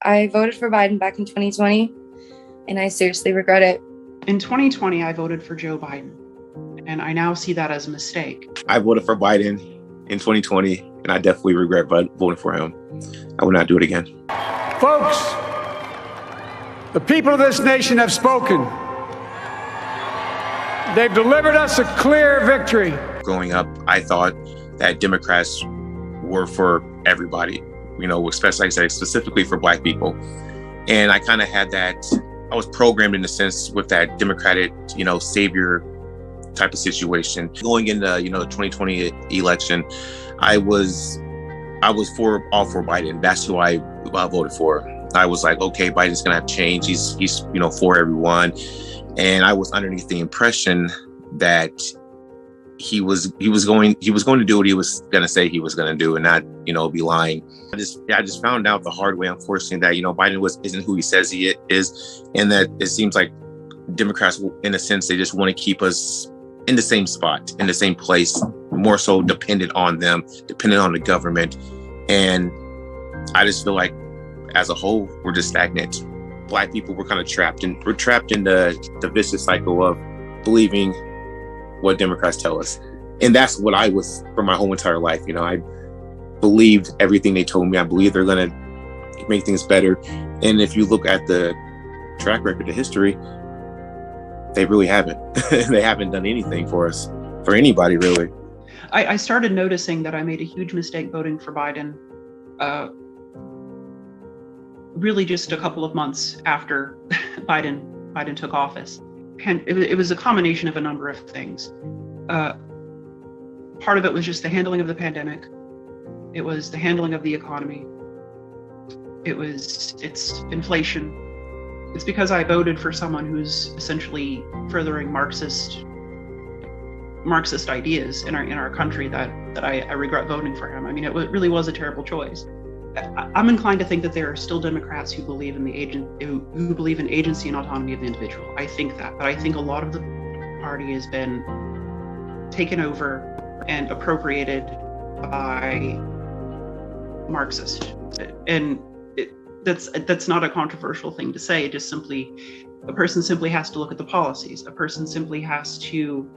I voted for Biden back in 2020, and I seriously regret it. In 2020, I voted for Joe Biden, and I now see that as a mistake. I voted for Biden in 2020, and I definitely regret voting for him. I will not do it again. Folks, the people of this nation have spoken. They've delivered us a clear victory. Growing up, I thought that Democrats were for everybody, especially, like I said, specifically for Black people. And I kind of had that, I was programmed in a sense with that Democratic, savior type of situation. Going into, the 2020 election, I was all for Biden. That's who I voted for. I was like, okay, Biden's gonna have change. He's for everyone. And I was underneath the impression that he was going to do what he was going to say he was going to do and not, be lying. I just found out the hard way, unfortunately, that, Biden isn't who he says he is. And that it seems like Democrats, in a sense, they just want to keep us in the same spot, in the same place, more so dependent on them, dependent on the government. And I just feel like as a whole, we're just stagnant. Black people were kind of trapped in the vicious cycle of believing what Democrats tell us. And that's what I was for my whole entire life. I believed everything they told me. I believe they're going to make things better. And if you look at the track record of history, they really haven't. They haven't done anything for us, for anybody, really. I started noticing that I made a huge mistake voting for Biden really just a couple of months after Biden took office. And it was a combination of a number of things. Part of it was just the handling of the pandemic. It was the handling of the economy. It's inflation. It's because I voted for someone who's essentially furthering Marxist ideas in our country that I regret voting for him. I mean, it really was a terrible choice. I'm inclined to think that there are still Democrats who believe in who believe in agency and autonomy of the individual. I think that, but I think a lot of the party has been taken over and appropriated by Marxists, and that's not a controversial thing to say. It just a person simply has to look at the policies. A person simply has to,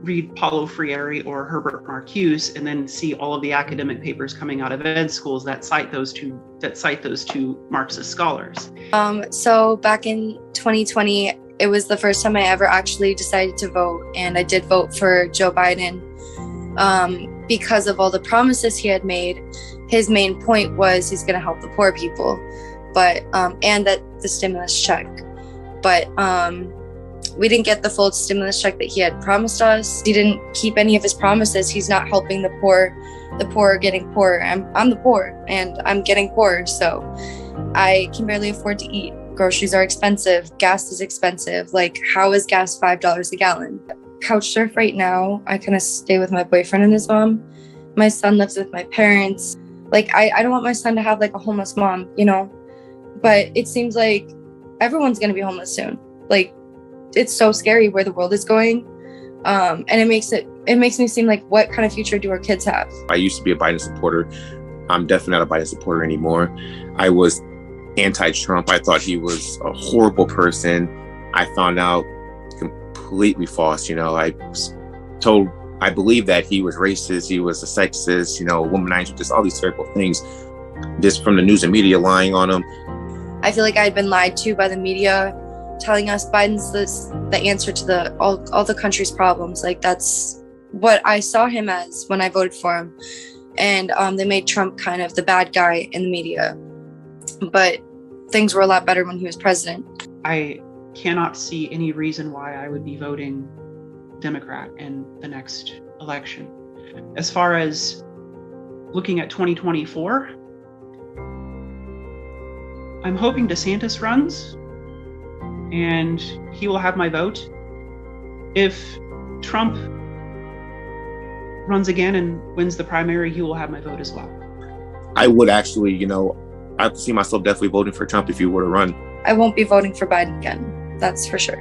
read Paulo Freire or Herbert Marcuse and then see all of the academic papers coming out of ed schools that cite those two Marxist scholars. So back in 2020, it was the first time I ever actually decided to vote, and I did vote for Joe Biden because of all the promises he had made. His main point was he's going to help the poor people, but and that the stimulus check, but we didn't get the full stimulus check that he had promised us. He didn't keep any of his promises. He's not helping the poor are getting poorer. I'm the poor and I'm getting poorer. So I can barely afford to eat. Groceries are expensive. Gas is expensive. Like, how is gas $5 a gallon? Couch surf right now. I kind of stay with my boyfriend and his mom. My son lives with my parents. Like, I don't want my son to have like a homeless mom, but it seems like everyone's going to be homeless soon. Like, it's so scary where the world is going. And it makes me seem like, what kind of future do our kids have? I used to be a Biden supporter. I'm definitely not a Biden supporter anymore. I was anti-Trump. I thought he was a horrible person. I found out completely false. I believed that he was racist. He was a sexist, womanizer, just all these terrible things, just from the news and media lying on him. I feel like I had been lied to by the media, telling us Biden's the answer to all the country's problems. Like, that's what I saw him as when I voted for him. And they made Trump kind of the bad guy in the media. But things were a lot better when he was president. I cannot see any reason why I would be voting Democrat in the next election. As far as looking at 2024, I'm hoping DeSantis runs, and he will have my vote. If Trump runs again and wins the primary, he will have my vote as well. I would actually, I see myself definitely voting for Trump if he were to run. I won't be voting for Biden again. That's for sure.